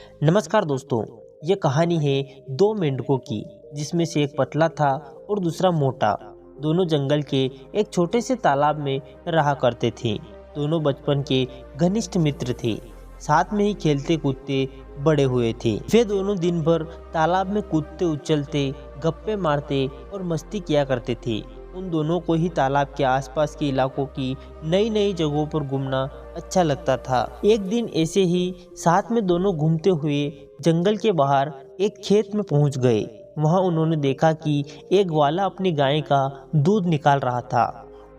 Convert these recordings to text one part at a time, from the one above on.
नमस्कार दोस्तों। ये कहानी है दो मेंढकों की, जिसमें से एक पतला था और दूसरा मोटा। दोनों जंगल के एक छोटे से तालाब में रहा करते थे। दोनों बचपन के घनिष्ठ मित्र थे, साथ में ही खेलते कूदते बड़े हुए थे। वे दोनों दिन भर तालाब में कूदते उछलते, गप्पे मारते और मस्ती किया करते थे। उन दोनों को ही तालाब के आसपास के इलाकों की नई नई जगहों पर घूमना अच्छा लगता था। एक दिन ऐसे ही साथ में दोनों घूमते हुए जंगल के बाहर एक खेत में पहुंच गए। वहां उन्होंने देखा कि एक ग्वाला अपनी गाय का दूध निकाल रहा था।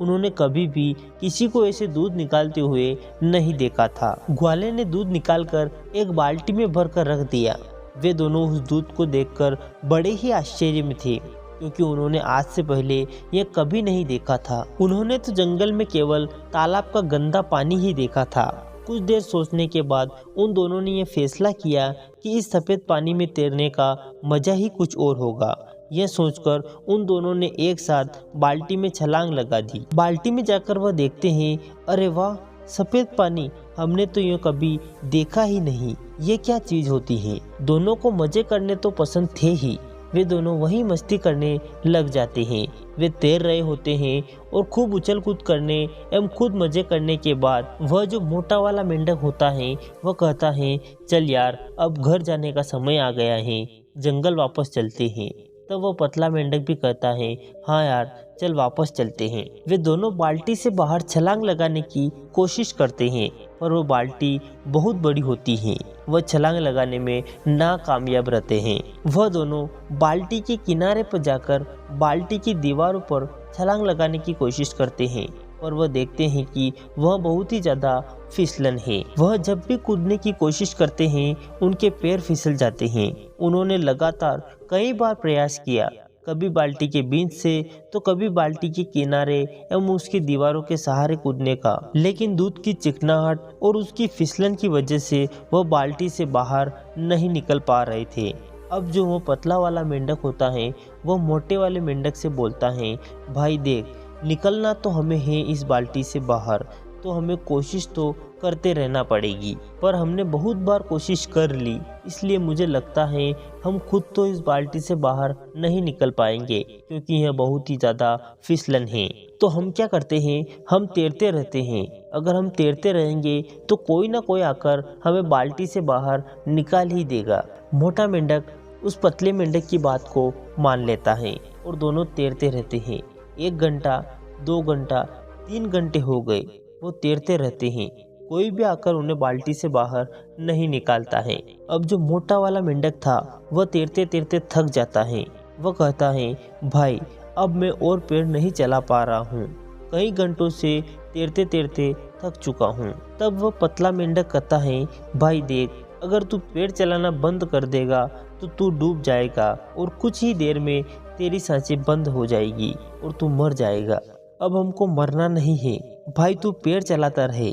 उन्होंने कभी भी किसी को ऐसे दूध निकालते हुए नहीं देखा था। ग्वाले ने दूध निकालकर एक बाल्टी में भरकर रख दिया। वे दोनों उस दूध को देखकर बड़े ही आश्चर्य में थे, क्योंकि उन्होंने आज से पहले यह कभी नहीं देखा था। उन्होंने तो जंगल में केवल तालाब का गंदा पानी ही देखा था। कुछ देर सोचने के बाद उन दोनों ने यह फैसला किया कि इस सफेद पानी में तैरने का मजा ही कुछ और होगा। यह सोचकर उन दोनों ने एक साथ बाल्टी में छलांग लगा दी। बाल्टी में जाकर वह देखते हैं, अरे वाह, सफेद पानी! हमने तो यह कभी देखा ही नहीं। ये क्या चीज होती है? दोनों को मजे करने तो पसंद थे ही। वे दोनों वही मस्ती करने लग जाते हैं। वे तैर रहे होते हैं और खूब उछल कूद करने एवं खुद मजे करने के बाद वह जो मोटा वाला मेंढक होता है वह कहता है, चल यार, अब घर जाने का समय आ गया है, जंगल वापस चलते हैं। तब वह पतला मेंढक भी कहता है, हाँ यार, चल वापस चलते हैं। वे दोनों बाल्टी से बाहर छलांग लगाने की कोशिश करते हैं, पर वो बाल्टी बहुत बड़ी होती है। वह छलांग लगाने में नाकामयाब रहते हैं। वह दोनों बाल्टी के किनारे पर जाकर बाल्टी की दीवारों पर छलांग लगाने की कोशिश करते हैं, और वह देखते हैं कि वह बहुत ही ज्यादा फिसलन है। वह जब भी कूदने की कोशिश करते हैं, उनके पैर फिसल जाते हैं। उन्होंने लगातार कई बार प्रयास किया, कभी बाल्टी के बीच से तो कभी बाल्टी के किनारे एवं उसकी दीवारों के सहारे कूदने का, लेकिन दूध की चिकनाहट और उसकी फिसलन की वजह से वह बाल्टी से बाहर नहीं निकल पा रहे थे। अब जो वो पतला वाला मेंढक होता है वह मोटे वाले मेंढक से बोलता है, भाई देख, निकलना तो हमें है इस बाल्टी से बाहर, तो हमें कोशिश तो करते रहना पड़ेगी। पर हमने बहुत बार कोशिश कर ली, इसलिए मुझे लगता है हम खुद तो इस बाल्टी से बाहर नहीं निकल पाएंगे, क्योंकि यह बहुत ही ज़्यादा फिसलन है। तो हम क्या करते हैं, हम तैरते रहते हैं। अगर हम तैरते रहेंगे तो कोई ना कोई आकर हमें बाल्टी से बाहर निकाल ही देगा। मोटा मेंढक उस पतले मेंढक की बात को मान लेता है और दोनों तैरते रहते हैं। 1 घंटा, 2 घंटा, 3 घंटे हो गए। वो तैरते रहते हैं, कोई भी आकर उन्हें बाल्टी से बाहर नहीं निकालता है। अब जो मोटा वाला मेंढक था वह तैरते तैरते थक जाता है। वह कहता है, भाई, अब मैं और पैर नहीं चला पा रहा हूँ, कई घंटों से तैरते तैरते थक चुका हूँ। तब वह पतला मेंढक कहता है, भाई देख, अगर तू पैर चलाना बंद कर देगा तो तू डूब जाएगा और कुछ ही देर में तेरी सांसें बंद हो जाएगी और तू मर जाएगा। अब हमको मरना नहीं है भाई, तू पैर चलाता रहे।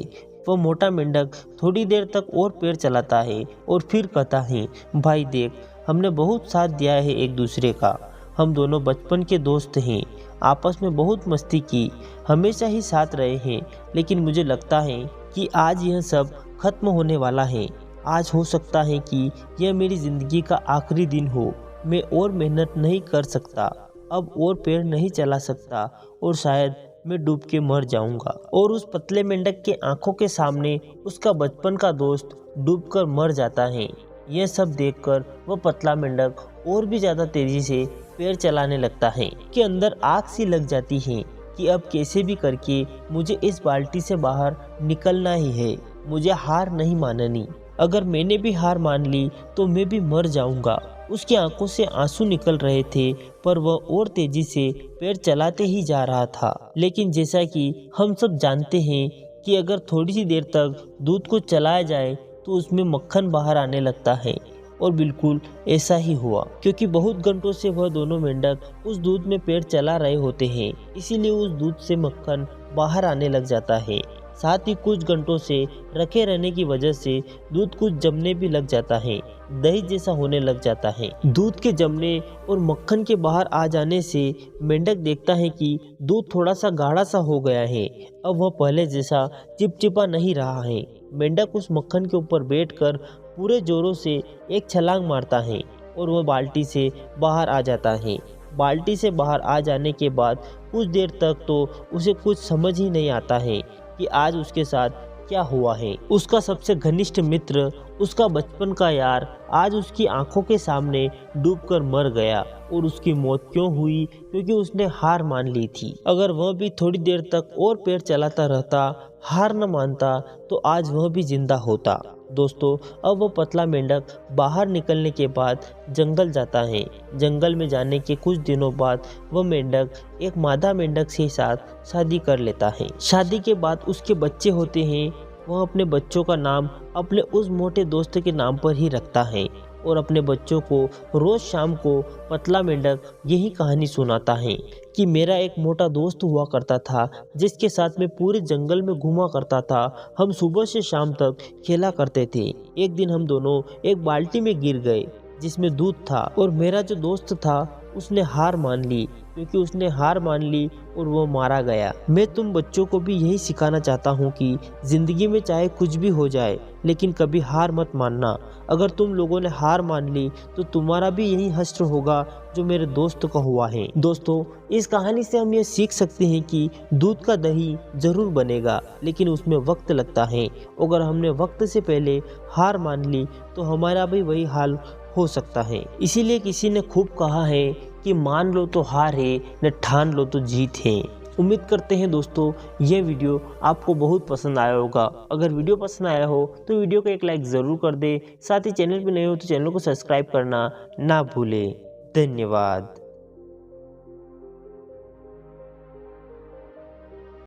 वह मोटा मेंढक थोड़ी देर तक और पैर चलाता है और फिर कहता है, भाई देख, हमने बहुत साथ दिया है एक दूसरे का, हम दोनों बचपन के दोस्त हैं, आपस में बहुत मस्ती की, हमेशा ही साथ रहे हैं, लेकिन मुझे लगता है कि आज यह सब खत्म होने वाला है। आज हो सकता है कि यह मेरी ज़िंदगी का आखिरी दिन हो। मैं और मेहनत नहीं कर सकता, अब और पैर नहीं चला सकता और शायद मैं डूब के मर जाऊंगा। और उस पतले मेंढक के आंखों के सामने उसका बचपन का दोस्त डूबकर मर जाता है। यह सब देखकर वह पतला मेंढक और भी ज्यादा तेजी से पैर चलाने लगता है कि अंदर आग सी लग जाती है कि अब कैसे भी करके मुझे इस बाल्टी से बाहर निकलना ही है। मुझे हार नहीं माननी, अगर मैंने भी हार मान ली तो मैं भी मर जाऊंगा। उसकी आंखों से आंसू निकल रहे थे, पर वह और तेजी से पैर चलाते ही जा रहा था। लेकिन जैसा कि हम सब जानते हैं कि अगर थोड़ी सी देर तक दूध को चलाया जाए तो उसमें मक्खन बाहर आने लगता है, और बिल्कुल ऐसा ही हुआ, क्योंकि बहुत घंटों से वह दोनों मेंढक उस दूध में पैर चला रहे होते हैं, इसीलिए उस दूध से मक्खन बाहर आने लग जाता है। साथ ही कुछ घंटों से रखे रहने की वजह से दूध कुछ जमने भी लग जाता है, दही जैसा होने लग जाता है। दूध के जमने और मक्खन के बाहर आ जाने से मेंढक देखता है कि दूध थोड़ा सा गाढ़ा सा हो गया है। अब वह पहले जैसा चिपचिपा नहीं रहा है। मेंढक उस मक्खन के ऊपर बैठकर पूरे जोरों से एक छलांग मारता है और वह बाल्टी से बाहर आ जाता है। बाल्टी से बाहर आ जाने के बाद कुछ देर तक तो उसे कुछ समझ ही नहीं आता है कि आज उसके साथ क्या हुआ है। उसका सबसे घनिष्ठ मित्र, उसका बचपन का यार आज उसकी आंखों के सामने डूबकर मर गया। और उसकी मौत क्यों हुई? क्योंकि उसने हार मान ली थी। अगर वह भी थोड़ी देर तक और पैर चलाता रहता, हार न मानता, तो आज वह भी जिंदा होता। दोस्तों, अब वो पतला मेंढक बाहर निकलने के बाद जंगल जाता है। जंगल में जाने के कुछ दिनों बाद वह मेंढक एक मादा मेंढक के साथ शादी कर लेता है। शादी के बाद उसके बच्चे होते हैं। वह अपने बच्चों का नाम अपने उस मोटे दोस्त के नाम पर ही रखता है और अपने बच्चों को रोज शाम को पतला मेंढक यही कहानी सुनाता है कि मेरा एक मोटा दोस्त हुआ करता था जिसके साथ मैं पूरे जंगल में घूमा करता था। हम सुबह से शाम तक खेला करते थे। एक दिन हम दोनों एक बाल्टी में गिर गए जिसमें दूध था और मेरा जो दोस्त था उसने हार मान ली। क्योंकि उसने हार मान ली और वो मारा गया। मैं तुम बच्चों को भी यही सिखाना चाहता हूँ कि जिंदगी में चाहे कुछ भी हो जाए, लेकिन कभी हार मत मानना। अगर तुम लोगों ने हार मान ली तो तुम्हारा भी यही हश्र होगा जो मेरे दोस्त का हुआ है। दोस्तों, इस कहानी से हम ये सीख सकते हैं कि दूध का दही जरूर बनेगा, लेकिन उसमें वक्त लगता है। अगर हमने वक्त से पहले हार मान ली तो हमारा भी वही हाल हो सकता है। इसीलिए किसी ने खूब कहा है कि मान लो तो हार है, न ठान लो तो जीत है। उम्मीद करते हैं दोस्तों ये वीडियो आपको बहुत पसंद आया होगा। अगर वीडियो पसंद आया हो तो वीडियो को एक लाइक ज़रूर कर दे। साथ ही चैनल पर नए हो तो चैनल को सब्सक्राइब करना ना भूलें। धन्यवाद।